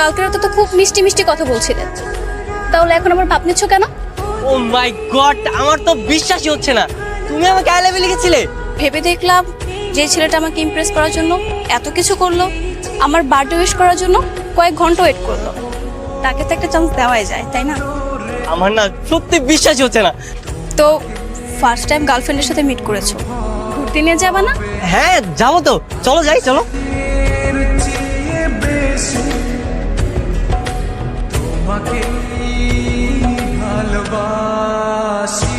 কালকে রাতে তো খুব মিষ্টি মিষ্টি কথা বলছিলেন, তাহলে এখন আমার ভাব নিচ্ছ কেন? ও মাই গড, আমার তো বিশ্বাসই হচ্ছে না তুমি আমাকে আই লাভ ইউ লিখেছিলে। ভেবে দেখলাম যে ছেলেটা আমাকে ইমপ্রেস করার জন্য এত কিছু করলো, আমার বার্থডে উইশ করার জন্য কয়েক ঘন্টা ওয়েট করলো, তাকে তো একটা চান্স দেওয়াই যায়, তাই না? আমার না সত্যি বিশ্বাসই হচ্ছে না। তো ফার্স্ট টাইম গার্লফ্রেন্ডের সাথে মিট করেছো, ঘুরতে নিয়ে যাবা না? হ্যাঁ যাবো তো, চলো যাই চলো। তোমাকে ভালোবাসি